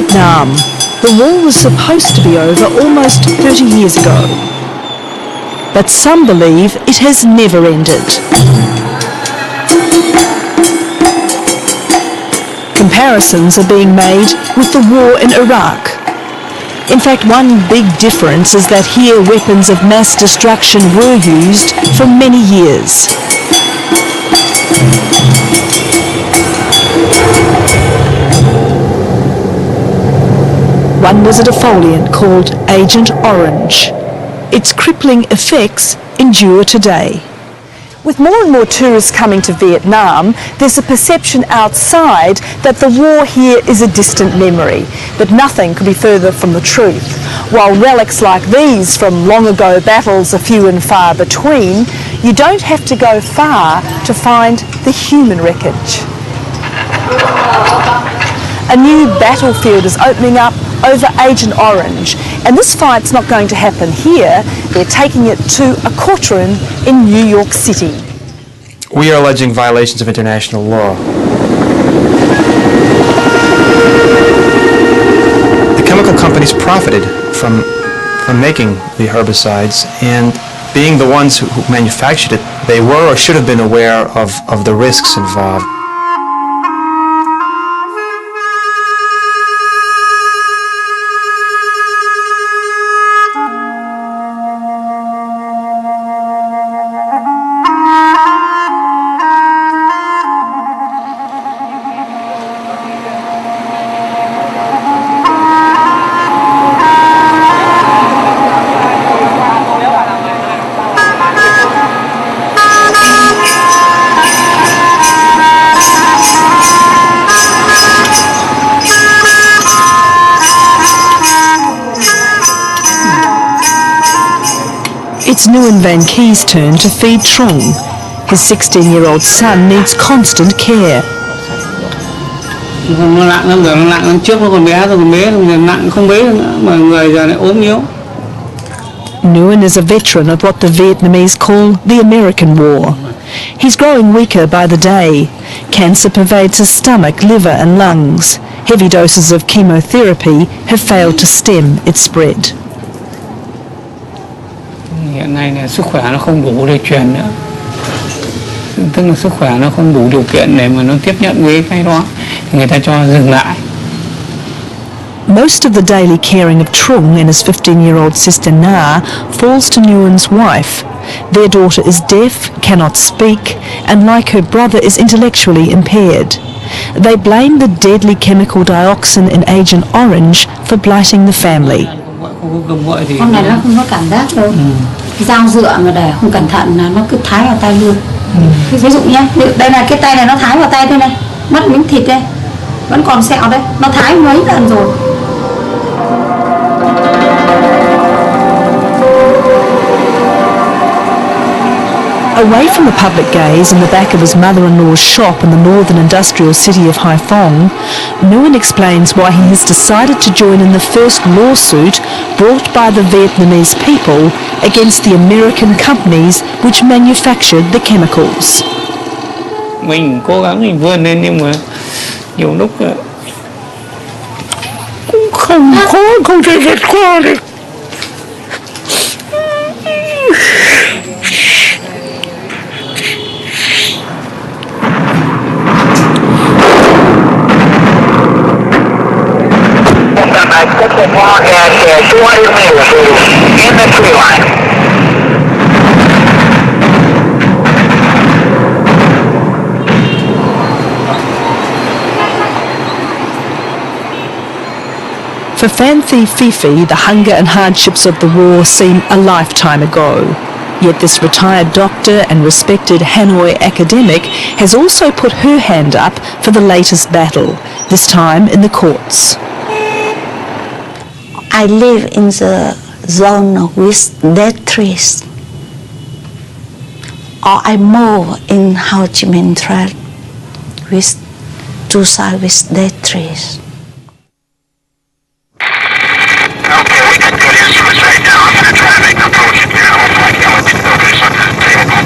Vietnam. The war was supposed to be over almost 30 years ago. But some believe it has never ended. Comparisons are being made with the war in Iraq. In fact, one big difference is that here weapons of mass destruction were used for many years. One was a defoliant called Agent Orange. Its crippling effects endure today. With more and more tourists coming to Vietnam, there's a perception outside that the war here is a distant memory, but nothing could be further from the truth. While relics like these from long ago battles are few and far between, you don't have to go far to find the human wreckage. A new battlefield is opening up over Agent Orange, and this fight's not going to happen here. They're taking it to a courtroom in New York City. We are alleging violations of international law. The chemical companies profited from making the herbicides, and being the ones who manufactured it, they were or should have been aware of the risks involved. It's Nguyen Van Kie's turn to feed Trung. His 16-year-old son needs constant care. Nguyen is a veteran of what the Vietnamese call the American War. He's growing weaker by the day. Cancer pervades his stomach, liver and lungs. Heavy doses of chemotherapy have failed to stem its spread. Hiện nay là sức khỏe nó không đủ để truyền nữa, tức là sức khỏe nó không đủ điều kiện để mà nó tiếp nhận với cái đó, thì người ta cho dừng lại. Most of the daily caring of Trung and his 15-year-old sister Na falls to Nguyen's wife. Their daughter is deaf, cannot speak, and like her brother is intellectually impaired. They blame the deadly chemical dioxin in Agent Orange for blighting the family. Con này nó không có cảm giác đâu. Dao dựa mà để không cẩn thận là nó cứ thái vào tay luôn. Ví dụ nhé, đây là cái tay này nó thái vào tay đây này, mất miếng thịt đây, vẫn còn sẹo đây, nó thái mấy lần rồi. Away from the public gaze in the back of his mother-in-law's shop in the northern industrial city of Haiphong, Nguyen explains why he has decided to join in the first lawsuit brought by the Vietnamese people against the American companies which manufactured the chemicals. Mình cố gắng mình vươn lên nhưng mà nhiều lúc cũng không thể vượt qua được. At 200 meters in the tree line. For Phan Thi Phi, the hunger and hardships of the war seem a lifetime ago. Yet this retired doctor and respected Hanoi academic has also put her hand up for the latest battle, this time in the courts. I live in the zone with dead trees, or I move in Ho Chi Minh Trail with two sides with dead trees. Okay, we got good instruments right now. I'm going to try to make an approach here. Hopefully I can let you know there's something favorable.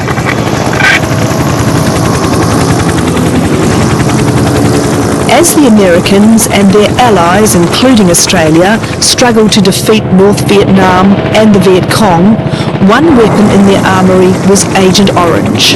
As the Americans and their allies, including Australia, struggled to defeat North Vietnam and the Viet Cong, one weapon in their armoury was Agent Orange.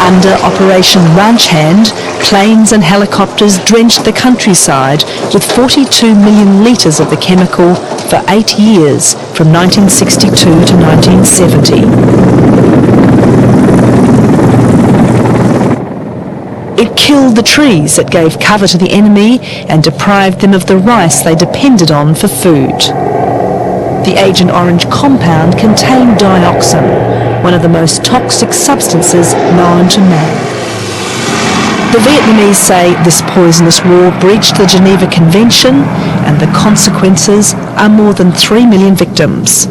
Under Operation Ranch Hand, planes and helicopters drenched the countryside with 42 million litres of the chemical for 8 years, from 1962 to 1970. It killed the trees that gave cover to the enemy and deprived them of the rice they depended on for food. The Agent Orange compound contained dioxin, one of the most toxic substances known to man. The Vietnamese say this poisonous war breached the Geneva Convention, and the consequences are more than 3 million victims.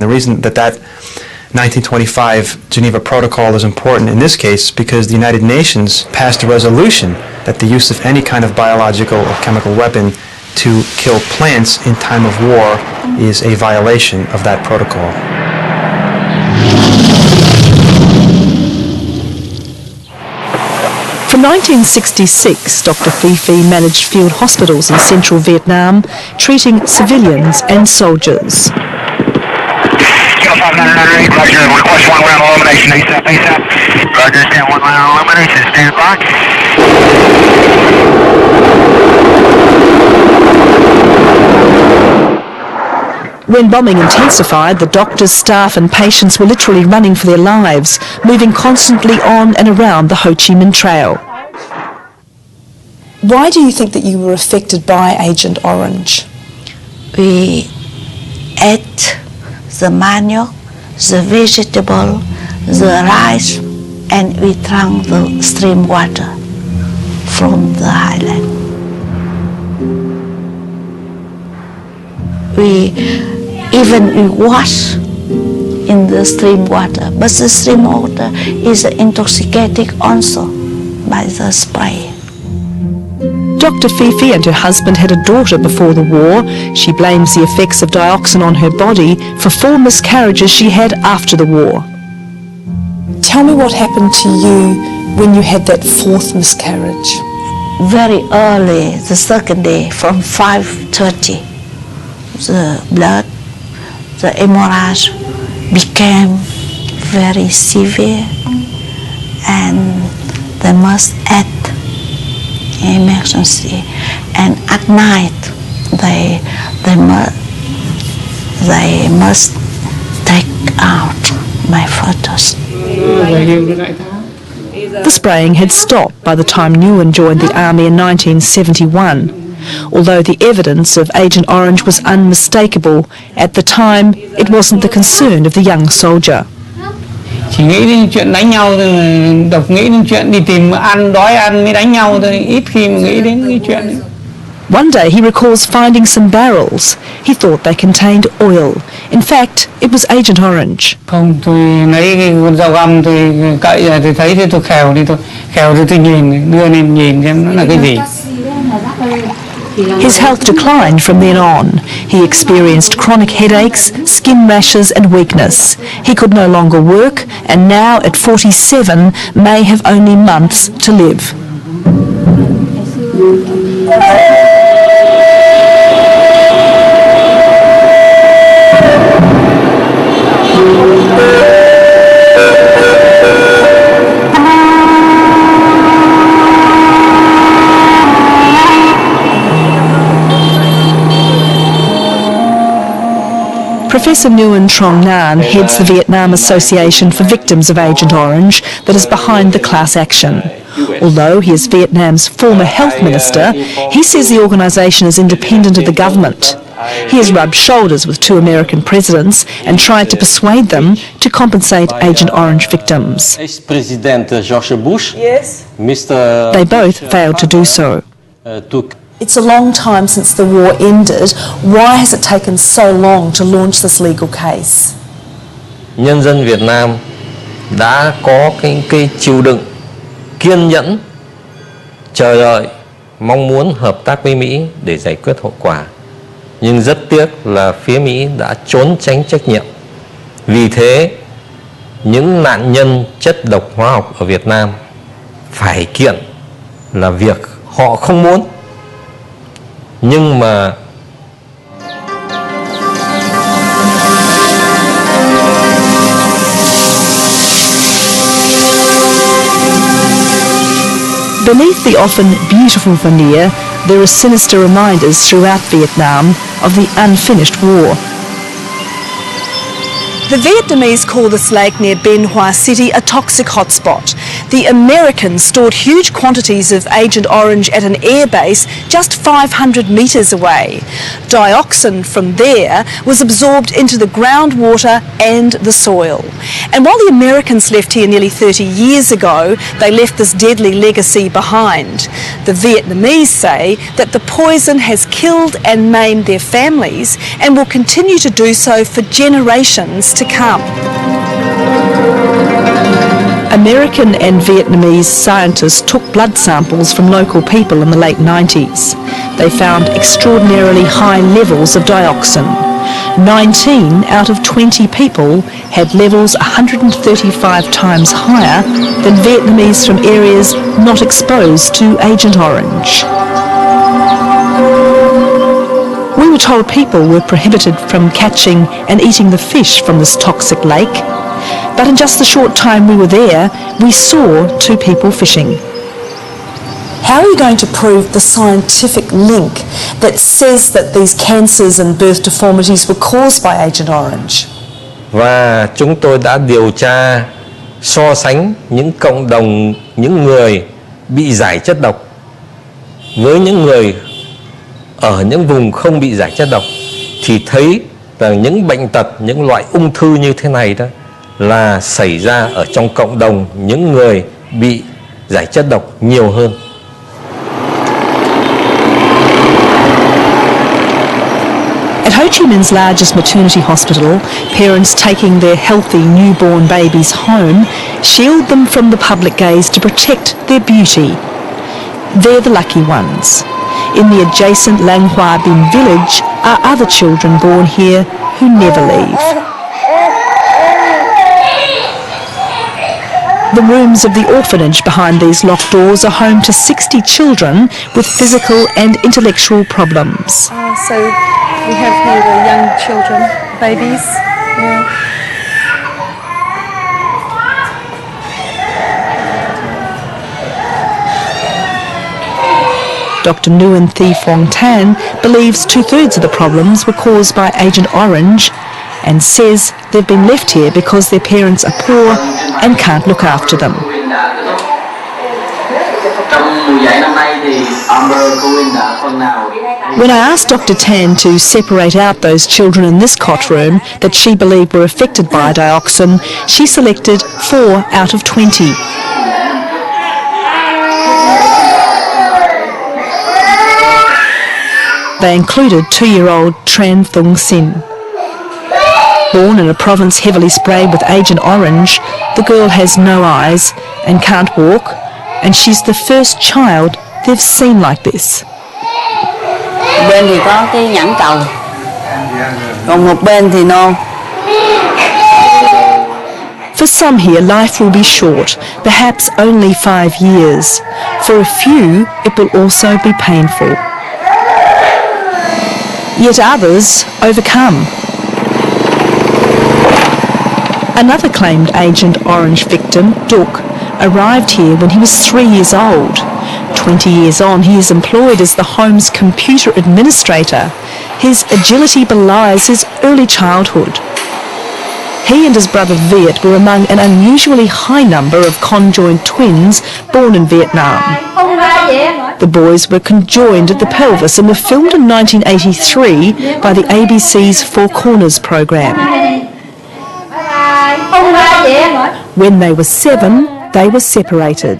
The reason that 1925 Geneva Protocol is important in this case because the United Nations passed a resolution that the use of any kind of biological or chemical weapon to kill plants in time of war is a violation of that protocol. From 1966, Dr. Phi Phi managed field hospitals in central Vietnam, treating civilians and soldiers. Roger, request 1 round elimination, ASAP, ASAP. Roger, 10 1 round elimination, stand by. When bombing intensified, the doctors, staff and patients were literally running for their lives, moving constantly on and around the Ho Chi Minh Trail. Why do you think that you were affected by Agent Orange? We ate the manioc, the vegetable, the rice, and we drank the stream water from the highland. We wash in the stream water, but the stream water is intoxicating also by the spray. Dr. Phi Phi and her husband had a daughter before the war. She blames the effects of dioxin on her body for 4 miscarriages she had after the war. Tell me what happened to you when you had that 4th miscarriage. Very early, the second day, from 5:30, the blood, the hemorrhage became very severe, and they must add emergency. And at night, they must take out my fetus. The spraying had stopped by the time Nguyen joined the army in 1971. Although the evidence of Agent Orange was unmistakable, at the time it wasn't the concern of the young soldier. Chỉ nghĩ đến chuyện đánh nhau thôi, độc nghĩ đến chuyện đi tìm ăn, đói ăn mới đánh nhau thôi, ít khi mà nghĩ đến cái chuyện ấy. One day he recalls finding some barrels. He thought they contained oil. In fact, it was Agent Orange. Không, tôi lấy cái con dao găm tôi cậy ra tôi thấy thế tôi khèo thì tôi nhìn, đưa lên nhìn xem nó là cái gì. His health declined from then on. He experienced chronic headaches, skin rashes and weakness. He could no longer work, and now at 47 may have only months to live. Professor Nguyen Trong Nan heads the Vietnam Association for Victims of Agent Orange that is behind the class action. Although he is Vietnam's former health minister, he says the organisation is independent of the government. He has rubbed shoulders with 2 American presidents and tried to persuade them to compensate Agent Orange victims. Ex-President George Bush, Yes. Mr. They both failed to do so. Took. It's a long time since the war ended. Why has it taken so long to launch this legal case? Nhân dân Việt Nam đã có cái chịu đựng, kiên nhẫn, chờ đợi, mong muốn hợp tác với Mỹ để giải quyết hậu quả. Nhưng rất tiếc là phía Mỹ đã trốn tránh trách nhiệm. Vì thế, những nạn nhân chất độc hóa học ở Việt Nam phải kiện là việc họ không muốn, nhưng mà beneath the often beautiful veneer, there are sinister reminders throughout Vietnam of the unfinished war. The Vietnamese call this lake near Bien Hoa City a toxic hotspot. The Americans stored huge quantities of Agent Orange at an air base just 500 metres away. Dioxin from there was absorbed into the groundwater and the soil. And while the Americans left here nearly 30 years ago, they left this deadly legacy behind. The Vietnamese say that the poison has killed and maimed their families and will continue to do so for generations to come. American and Vietnamese scientists took blood samples from local people in the late 90s. They found extraordinarily high levels of dioxin. 19 out of 20 people had levels 135 times higher than Vietnamese from areas not exposed to Agent Orange. We were told people were prohibited from catching and eating the fish from this toxic lake, but in just the short time we were there, we saw 2 people fishing. How are you going to prove the scientific link that says that these cancers and birth deformities were caused by Agent Orange? Và chúng tôi đã điều tra so sánh những cộng đồng, những người bị giải chất độc với những người ở những vùng không bị giải chất độc, thì thấy rằng những bệnh tật, những loại ung thư như thế này đó là xảy ra ở trong cộng đồng những người bị giải chất độc nhiều hơn. At Ho Chi Minh's largest maternity hospital, parents taking their healthy newborn babies home shield them from the public gaze to protect their beauty. They're the lucky ones. In the adjacent Lang Hoa Binh village are other children born here who never leave. The rooms of the orphanage behind these locked doors are home to 60 children with physical and intellectual problems. So we have here the young children, babies. Yeah. Dr. Nguyen Thi Phong Tan believes 2/3 of the problems were caused by Agent Orange and says they've been left here because their parents are poor and can't look after them. When I asked Dr. Tan to separate out those children in this cot room that she believed were affected by dioxin, she selected 4 out of 20. They included 2-year-old Tran Thung Sin. Born in a province heavily sprayed with Agent Orange, the girl has no eyes and can't walk, and she's the first child they've seen like this. Bên thì có cái nhãn cầu, còn một bên thì no. For some here, life will be short, perhaps only 5 years. For a few, it will also be painful. Yet others overcome. Another claimed Agent Orange victim, Duc, arrived here when he was 3 years old. 20 years on, he is employed as the home's computer administrator. His agility belies his early childhood. He and his brother Viet were among an unusually high number of conjoined twins born in Vietnam. The boys were conjoined at the pelvis and were filmed in 1983 by the ABC's Four Corners program. When they were 7, they were separated.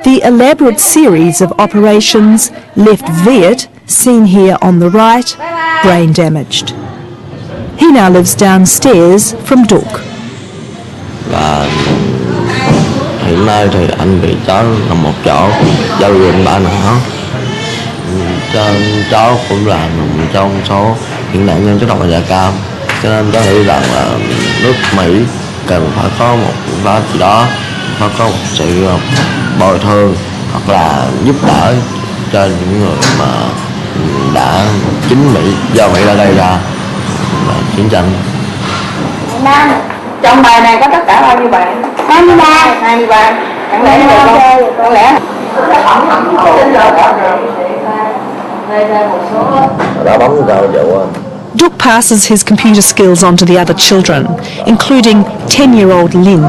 The elaborate series of operations left Viet, seen here on the right, brain damaged. He now lives downstairs from Duc. Và hiện nay thì anh bị cháu nằm một chỗ, cháu viện 3 nữa. Cháu cũng là nằm trong số những nạn nhân chất độc da cam, cho nên cháu nghĩ rằng là nước Mỹ cần phải có một đó gì đó, phải có một sự bồi thường hoặc là giúp đỡ cho những người mà đã chính Mỹ do Mỹ đã gây ra chiến tranh. Nam, trong bài này có tất cả bao nhiêu bạn? 23. 23. Chẳng lẽ được không? Chẳng lẽ Đã bấm vào dậu. Duc passes his computer skills on to the other children, including 10-year-old Lynn.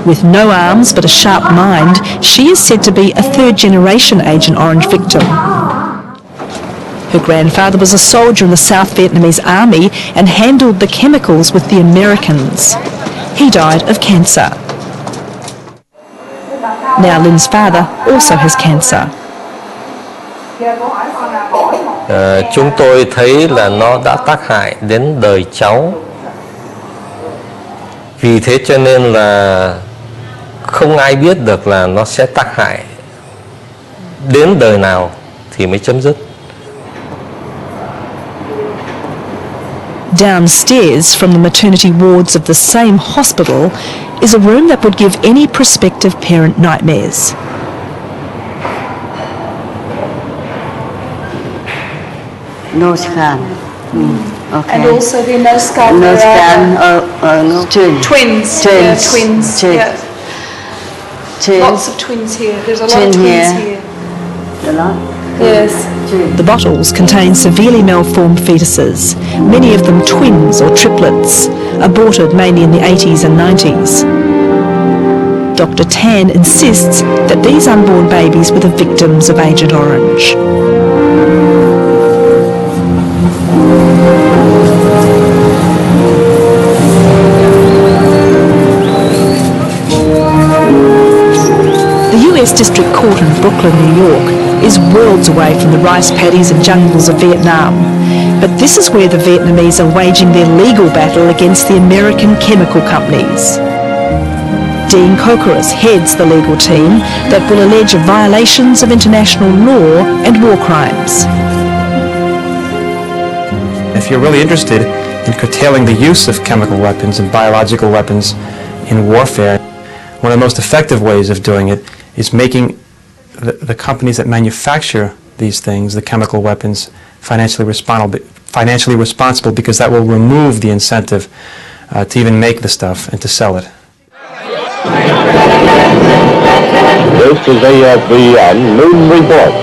With no arms but a sharp mind, she is said to be a third-generation Agent Orange victim. Her grandfather was a soldier in the South Vietnamese army and handled the chemicals with the Americans. He died of cancer. Now Lynn's father also has cancer. Chúng tôi thấy là nó đã tác hại đến đời cháu. Vì thế cho nên là không ai biết được là nó sẽ tác hại đến đời nào thì mới chấm dứt. Downstairs from the maternity wards of the same hospital is a room that would give any prospective parent nightmares. No scan. Okay. And also the no scan. No scan. No. Twins. Twins. Twins. Twins. Twins. Yeah. Twins. Lots of twins here. There's a lot Twin of twins here. here. A lot. Yes. The bottles contain severely malformed fetuses, many of them twins or triplets, aborted mainly in the 80s and 90s. Dr. Tan insists that these unborn babies were the victims of Agent Orange. The US District Court in Brooklyn, New York is worlds away from the rice paddies and jungles of Vietnam. But this is where the Vietnamese are waging their legal battle against the American chemical companies. Dean Kokoris heads the legal team that will allege violations of international law and war crimes. If you're really interested in curtailing the use of chemical weapons and biological weapons in warfare, one of the most effective ways of doing it is making the companies that manufacture these things, the chemical weapons, financially responsible, because that will remove the incentive to even make the stuff and to sell it. This is AFVN Noon Report.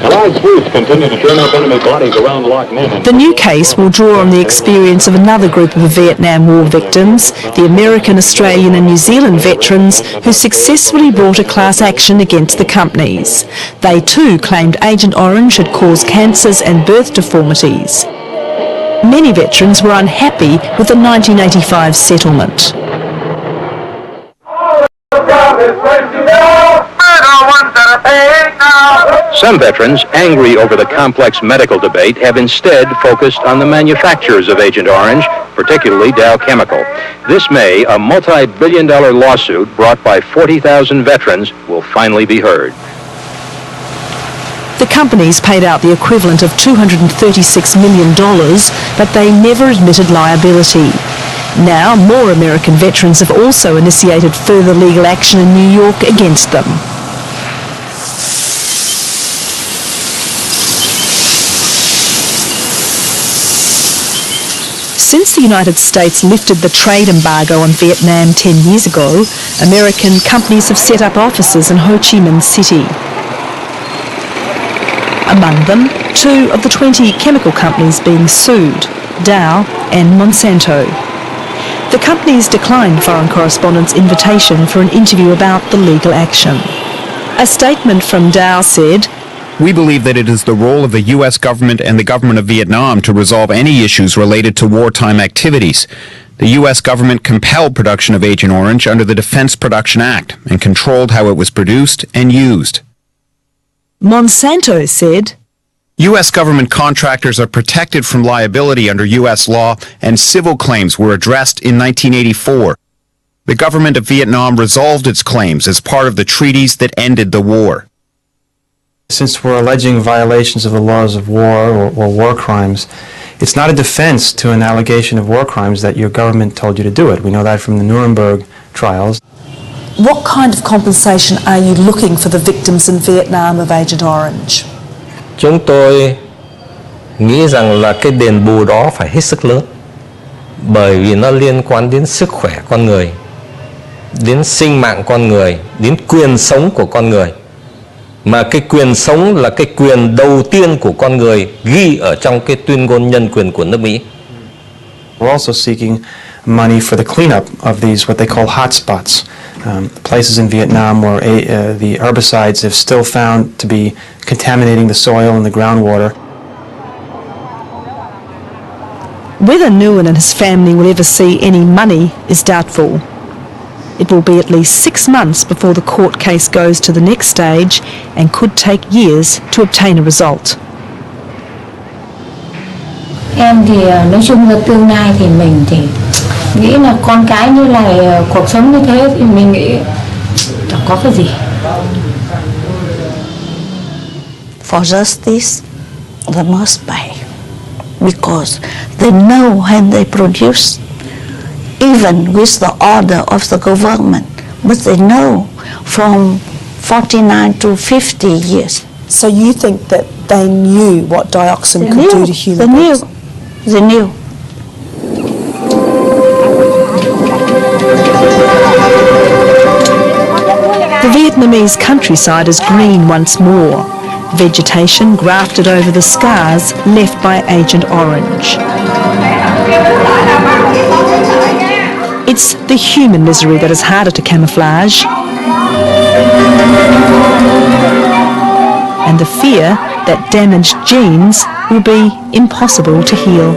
Allied troops continue to turn up enemy bodies around Loch Ness. The new case will draw on the experience of another group of Vietnam War victims, the American, Australian and New Zealand veterans who successfully brought a class action against the companies. They too claimed Agent Orange had caused cancers and birth deformities. Many veterans were unhappy with the 1985 settlement. Some veterans, angry over the complex medical debate, have instead focused on the manufacturers of Agent Orange, particularly Dow Chemical. This May, a multi-billion-dollar lawsuit brought by 40,000 veterans will finally be heard. The companies paid out the equivalent of $236 million, but they never admitted liability. Now, more American veterans have also initiated further legal action in New York against them. Since the United States lifted the trade embargo on Vietnam 10 years ago, American companies have set up offices in Ho Chi Minh City. Among them, 2 of the 20 chemical companies being sued, Dow and Monsanto. The companies declined foreign correspondents' invitation for an interview about the legal action. A statement from Dow said, "We believe that it is the role of the U.S. government and the government of Vietnam to resolve any issues related to wartime activities. The U.S. government compelled production of Agent Orange under the Defense Production Act and controlled how it was produced and used." Monsanto said, U.S. government contractors are protected from liability under U.S. law, and civil claims were addressed in 1984. The government of Vietnam resolved its claims as part of the treaties that ended the war. Since we're alleging violations of the laws of war or war crimes, It's not a defense to an allegation of war crimes that your government told you to do it. We know that from the Nuremberg trials. What kind of compensation are you looking for the victims in Vietnam of Agent Orange? Chúng tôi nghĩ rằng là cái đền bù đó phải hết sức lớn, bởi vì nó liên quan đến sức khỏe con người, đến sinh mạng con người, đến quyền sống của con người. Mà cái quyền sống là cái quyền đầu tiên của con người ghi ở trong cái tuyên ngôn nhân quyền của nước Mỹ. We're also seeking money for the cleanup of these what they call hotspots, places in Vietnam where the herbicides have still found to be contaminating the soil and the groundwater. Whether Nguyen and his family will ever see any money is doubtful. It will be at least 6 months before the court case goes to the next stage and could take years to obtain a result. Em thì nói chung là tương lai thì mình thì nghĩ là con cái như là cuộc sống như thế thì mình nghĩ chẳng có cái gì. For justice, they must pay because they know when they produce, even with the order of the government, but they know from 49 to 50 years. So you think that they knew what dioxin could do to human beings? They knew. The Vietnamese countryside is green once more, vegetation grafted over the scars left by Agent Orange. It's the human misery that is harder to camouflage, and the fear that damaged genes will be impossible to heal.